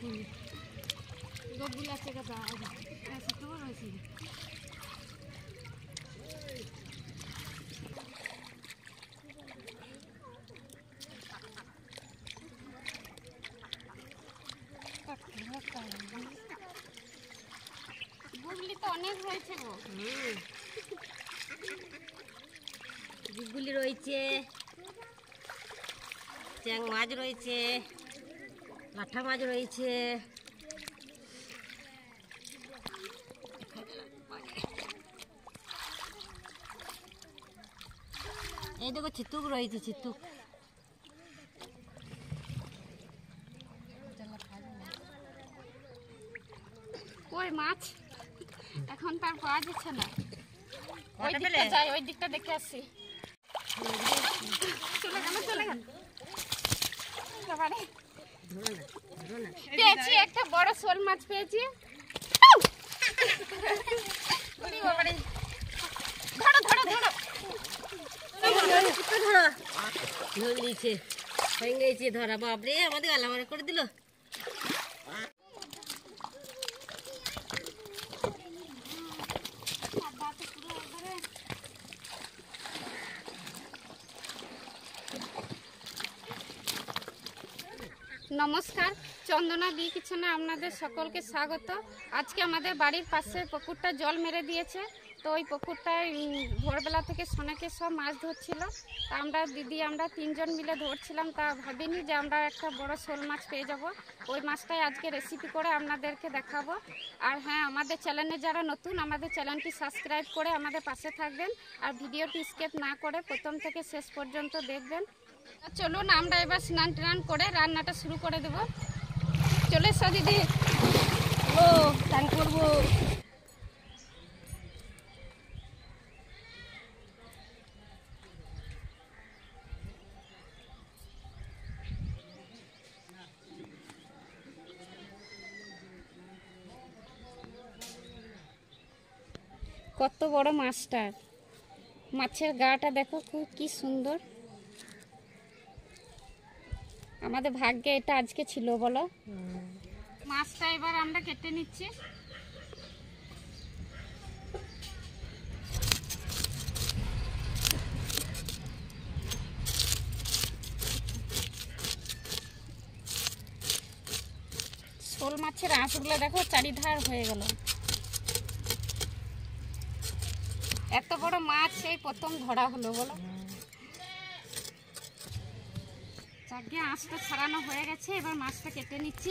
গবুল আছে কথা আছে তো আছে গুগলি তো অনেক হয়েছে গো গুগলি রয়েছে চ্যাং মাছ রয়েছে লাঠা মাছ রয়েছে এই দেখো চিতুক রয়েছে চিতুক কই মাছ এখন তার পাওয়া যাচ্ছে না ওই দিকটা যাই ওই দিকটা দেখে আসি চলে গেল পেয়েছি একটা বড় শোল মাছ পেয়েছি ধরো ধরো ধরো ধরা বাপরে আমাদের আলামারে করে দিল নমস্কার চন্দনা বি কিচেনে আপনাদের সকলকে স্বাগত আজকে আমাদের বাড়ির পাশে পুকুরটা জল মেরে দিয়েছে তো ওই পুকুরটায় ভোরবেলা থেকে সোনাকে সব মাছ ধরছিল তা আমরা দিদি আমরা তিনজন মিলে ধরছিলাম তা ভাবিনি যে আমরা একটা বড় শোল মাছ পেয়ে যাব ওই মাছটাই আজকে রেসিপি করে আপনাদেরকে দেখাবো আর হ্যাঁ আমাদের চ্যানেলে যারা নতুন আমাদের চ্যানেলটি সাবস্ক্রাইব করে আমাদের পাশে থাকবেন আর ভিডিওটি স্কিপ না করে প্রথম থেকে শেষ পর্যন্ত দেখবেন চলুন আমরা এবার স্নান টান করে রান্নাটা শুরু করে দেব চলে এসো দিদি ও স্নান করবো কত বড় মাছটা মাছের গাটা দেখো খুব কি সুন্দর আমাদের ভাগ্যে এটা আজকে ছিল বলো মাছটা এবার আমরা কেটে নিচ্ছি শোল মাছের আঁশগুলো দেখো চারিধার হয়ে গেল এত বড় মাছ সেই প্রথম ধরা হলো বলো চারটে আঁশটা ছাড়ানো হয়ে গেছে এবার মাছটা কেটে নিচ্ছি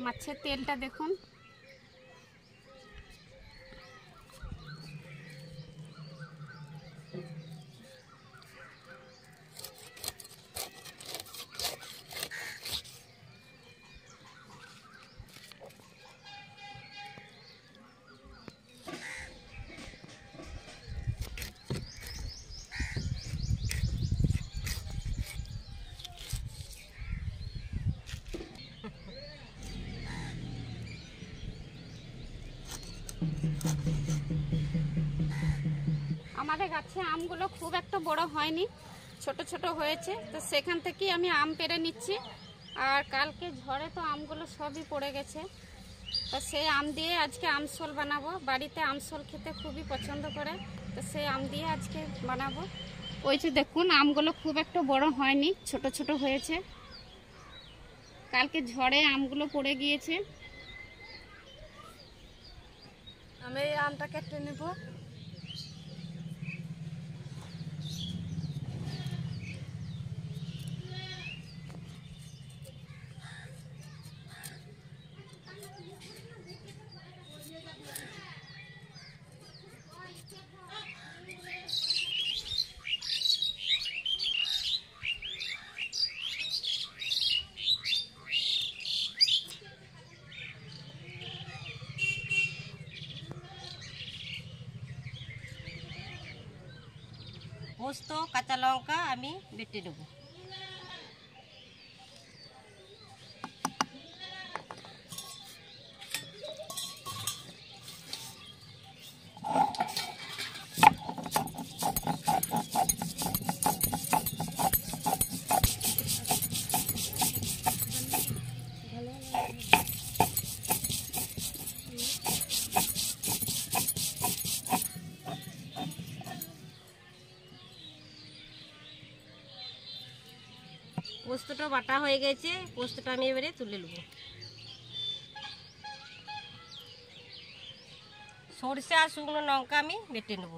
মাছের তেলটা দেখুন আমাদের গাছে আমগুলো খুব একটা বড় হয়নি ছোট ছোট হয়েছে তো সেখান থেকেই আমি আম পেড়ে নিচ্ছি আর কালকে ঝড়ে তো আমগুলো সবই পড়ে গেছে তো সেই আম দিয়ে আজকে আমসল বানাবো বাড়িতে আমসল খেতে খুবই পছন্দ করে তো সেই আম দিয়ে আজকে বানাবো ওই যে দেখুন আমগুলো খুব একটা বড় হয়নি ছোট ছোট হয়েছে কালকে ঝড়ে আমগুলো পড়ে গিয়েছে আমি এই আমটা কেটে নেব পোস্ত কাঁচা লঙ্কা আমি বেটে নেব। পোস্তটা বাটা হয়ে গেছে, পোস্তটা আমি এবারে তুলে নেব। সরষে আর শুকনো লঙ্কা আমি বেটে নেব।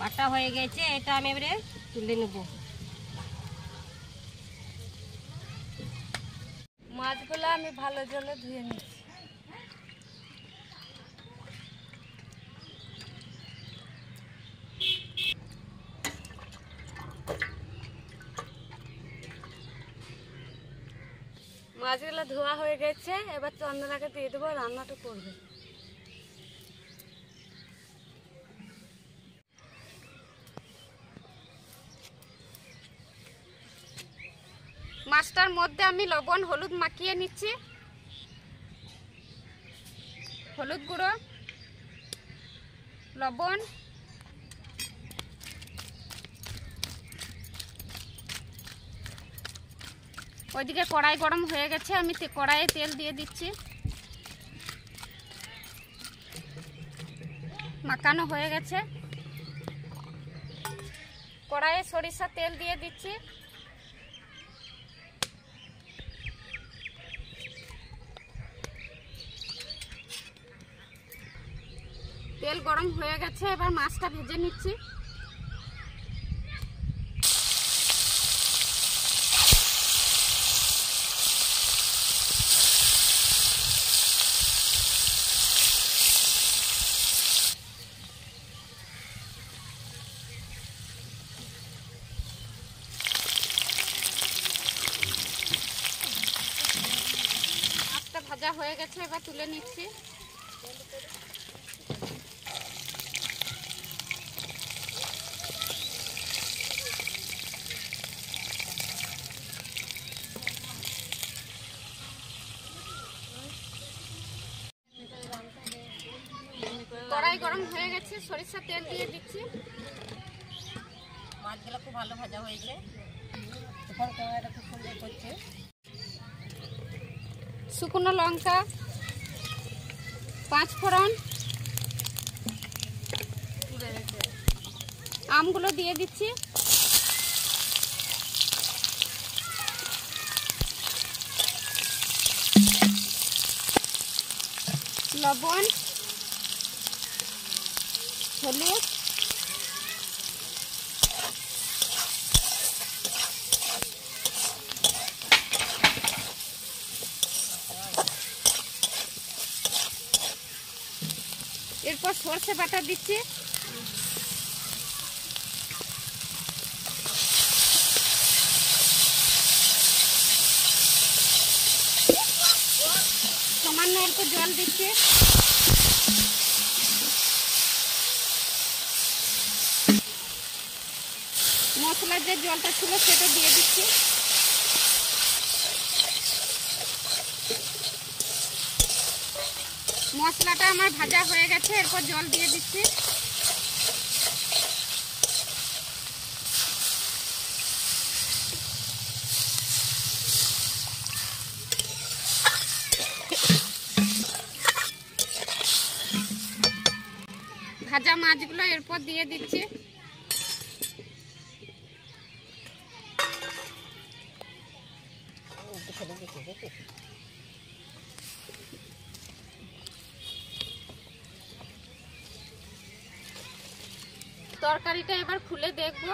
বাটা হয়ে গেছে, এটা আমি এবারে তুলে নেব। মাছগুলো আমি ভালো জলে ধুয়ে নিচ্ছি। মাছগুলো ধোয়া হয়ে গেছে, এবার চন্দনাকে দিয়ে দেবো, রান্নাটা করবে। মাছটার মধ্যে আমি লবণ হলুদ মাখিয়ে নিচ্ছি। হলুদ গুঁড়ো, লবণ, ওইদিকে কড়াই গরম হয়ে গেছে, আমি কড়াইয়ে তেল দিয়ে দিচ্ছি। মাখানো হয়ে গেছে, কড়াইয়ে সরিষার তেল দিয়ে দিচ্ছি। তেল গরম হয়ে গেছে, এবার মাছটা ভেজে নিচ্ছি। মাছটা ভাজা হয়ে গেছে, এবার তুলে নিচ্ছি। কড়াই গরম হয়ে গেছে, সরিষার তেল দিয়ে দিচ্ছি। মাছগুলো খুব ভালো ভাজা হয়েছে, এখন কড়াইটা খুব সুন্দর করছে। শুকনো লঙ্কা, 5 ফোড়ন, আমগুলো দিয়ে দিচ্ছি। লবণ, হলুদ, এরপর সরষে বাটা দিচ্ছি। সামান্য অল্প জল দিচ্ছি। মশলার যে জলটা ছিল সেটা দিয়ে দিচ্ছি। মশলাটা আমার ভাজা হয়ে গেছে, এরপর জল দিয়ে দিচ্ছি। ভাজা মাছগুলো এরপর দিয়ে দিচ্ছি। তরকারিটা এবার খুলে দেখবো।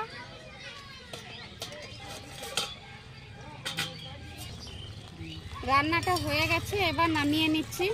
রান্নাটা হয়ে গেছে, এবার নামিয়ে নিচ্ছি।